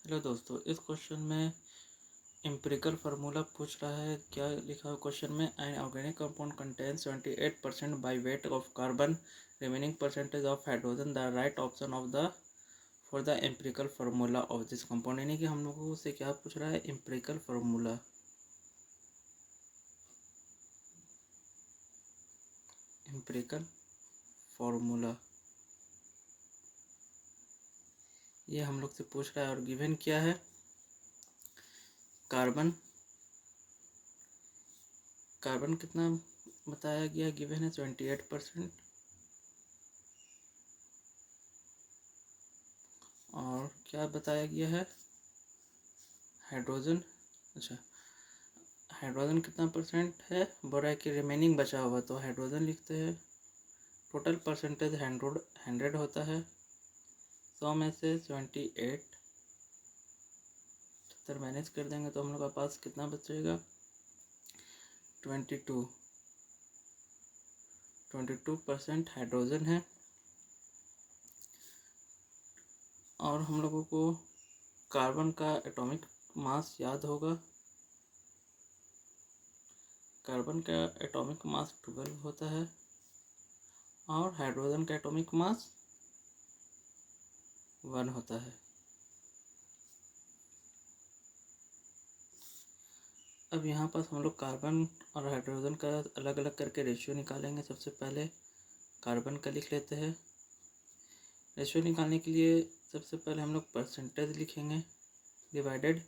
Hello दोस्तों, इस question में एम्पिरिकल फार्मूला पूछ रहा है। क्या लिखा है क्वेश्चन में? An organic compound contain 78% by weight of carbon, remaining percentage of hydrogen. The right option of the for the empirical formula of this compound. यानी कि हम लोगों से क्या पूछ रहा है? Empirical formula. एम्पिरिकल फार्मूला ये हम लोग से पूछ रहा है। और गिवन क्या है? कार्बन कितना बताया गया? गिवन है 28%। और क्या बताया गया है? हाइड्रोजन। अच्छा, हाइड्रोजन कितना परसेंट है? बोल रहा है कि रिमेनिंग बचा हुआ, तो हाइड्रोजन लिखते हैं। टोटल परसेंटेज 100 होता है। 100 में से 78 70 माइनस कर देंगे तो हम लोग के पास कितना बचेगा? 22% हाइड्रोजन है। और हम लोगों को कार्बन का एटॉमिक मास याद होगा। कार्बन का एटॉमिक मास 12 होता है और हाइड्रोजन का एटॉमिक मास 1 होता है। अब यहाँ पर हम लोग कार्बन और हाइड्रोजन का अलग अलग करके रेशियो निकालेंगे। सबसे पहले कार्बन का लिख लेते हैं। रेशियो निकालने के लिए सबसे पहले हम लोग परसेंटेज लिखेंगे, डिवाइडेड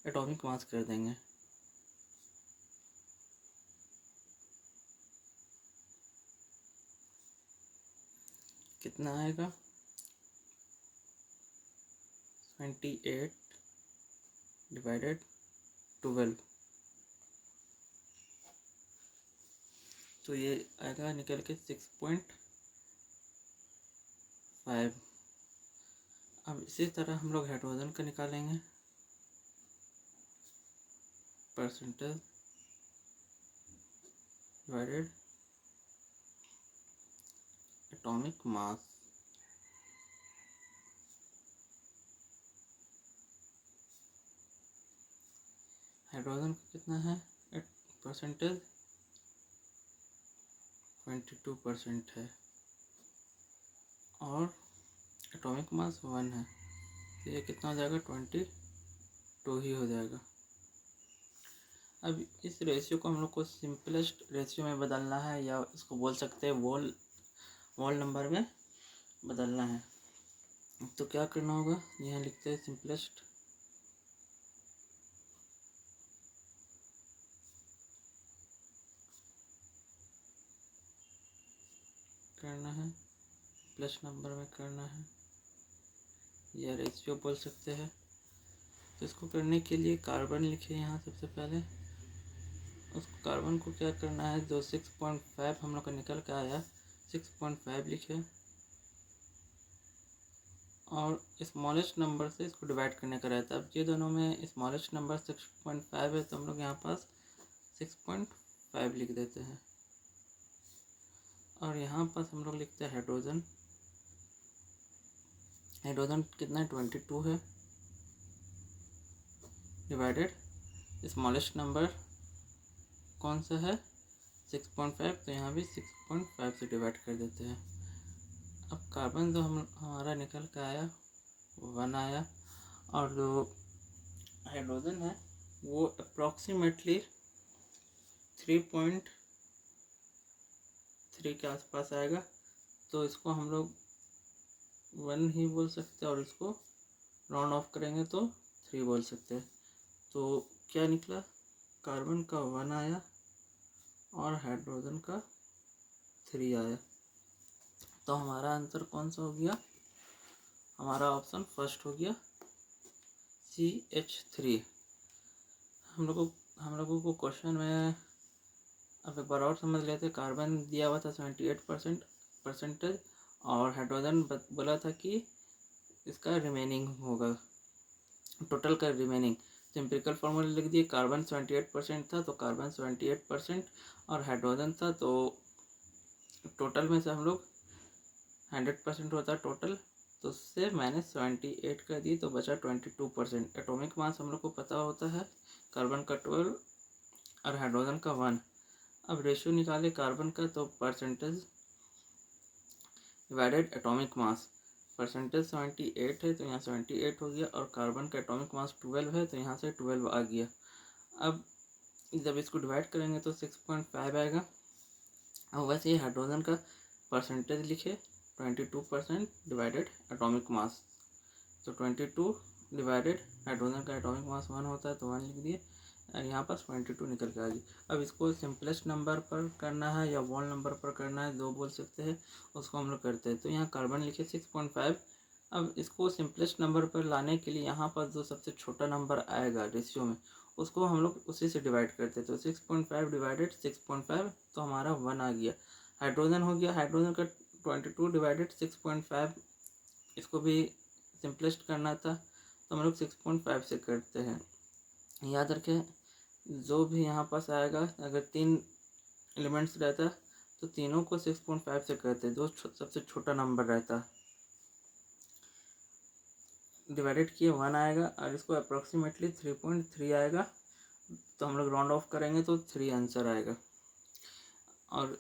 एटॉमिक मास कर देंगे। कितना आएगा? 28 डिवाइडेड 12, तो ये आएगा निकल के 6.5। अब इसी तरह हम लोग हाइड्रोजन का निकालेंगे। Percentage divided atomic mass. Hydrogen का कितना है? परसेंटेज 22% है और एटॉमिक मास 1 है, तो ये कितना हो जाएगा? 22 ही हो जाएगा। अब इस रेशियो को हम लोग को सिंपलेस्ट रेशियो में बदलना है, या इसको बोल सकते हैं वॉल नंबर में बदलना है। तो क्या करना होगा? यहाँ लिखते हैं सिंपलेस्ट करना है, प्लस नंबर में करना है, या रेशियो बोल सकते हैं। तो इसको करने के लिए कार्बन लिखे यहाँ सबसे पहले। उसको कार्बन को क्या करना है? जो 6.5 हम लोग का निकल के आया, 6.5 लिखे और स्मॉलेस्ट नंबर से इसको डिवाइड करने का रहता है। अब ये दोनों में स्मॉलेस्ट नंबर 6.5 है, तो हम लोग यहाँ पास 6.5 लिख देते हैं। और यहाँ पास हम लोग लिखते हैं हाइड्रोजन। हाइड्रोजन कितना है? 22 है, डिवाइडेड स्मॉलेस्ट नंबर कौन सा है? 6.5, तो यहाँ भी 6.5 से डिवाइड कर देते हैं। अब कार्बन जो हमारा निकल के आया 1 आया, और जो हाइड्रोजन है वो अप्रॉक्सीमेटली 3.3 के आसपास आएगा। तो इसको हम लोग 1 ही बोल सकते हैं और इसको राउंड ऑफ करेंगे तो 3 बोल सकते हैं। तो क्या निकला? कार्बन का 1 आया और हाइड्रोजन का 3 आया। तो हमारा आंसर कौन सा हो गया? हमारा ऑप्शन फर्स्ट हो गया, CH3। हम लोगों को क्वेश्चन में अब एक बार और समझ लेते। कार्बन दिया हुआ था 78% परसेंटेज, और हाइड्रोजन बोला था कि इसका रिमेनिंग होगा, टोटल का रिमेनिंग। तो एम्पिरिकल फार्मूला लिख दिए। कार्बन 78% था तो कार्बन 78%, और हाइड्रोजन था तो टोटल में से हम लोग 100% होता है टोटल, तो उससे मैंने 78 कर दी तो बचा 22%। एटॉमिक मास हम लोग को पता होता है कार्बन का 12 और हाइड्रोजन का 1। अब रेशियो निकाले कार्बन का, तो percentage divided atomic mass. Percentage 78 है तो यहाँ 78 हो गया, और कार्बन का एटॉमिक मास 12 है तो यहाँ से 12 आ गया। अब जब इसको डिवाइड करेंगे तो 6.5 आएगा। अब वैसे ही हाइड्रोजन का परसेंटेज लिखे 22% डिवाइडेड एटॉमिक मास, तो 22 डिवाइडेड हाइड्रोजन का एटॉमिक मास 1 होता है तो 1 लिख दिए, और यहाँ पर 22 निकल के आ गई। अब इसको सिंपलेस्ट नंबर पर करना है या वॉल नंबर पर करना है, दो बोल सकते हैं, उसको हम लोग करते हैं। तो यहाँ कार्बन लिखे 6.5। अब इसको सिंपलेस्ट नंबर पर लाने के लिए यहाँ पर जो सबसे छोटा नंबर आएगा रेशियो में, उसको हम लोग उसी से डिवाइड करते हैं। तो 6.5 डिवाइडेड 6.5 तो हमारा 1 आ गया। हाइड्रोजन हो गया, हाइड्रोजन का 22 डिवाइडेड 6.5, इसको भी सिंपलेस्ट करना था तो हम लोग 6.5 से करते हैं। याद रखें, जो भी यहाँ पास आएगा, अगर 3 एलिमेंट्स रहता तो तीनों को 6.5 से करते, जो सबसे छोटा नंबर रहता। डिवाइडेड किए 1 आएगा, और इसको अप्रोक्सीमेटली 3.3 आएगा, तो हम लोग राउंड ऑफ करेंगे तो 3 आंसर आएगा। और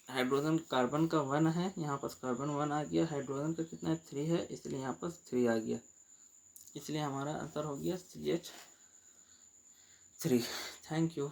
हाइड्रोजन कार्बन का 1 है, यहाँ पास कार्बन 1 आ गया, हाइड्रोजन का कितना है 3 है, इसलिए यहाँ पास 3 आ गया, इसलिए हमारा आंसर हो गया CH3। Thank you.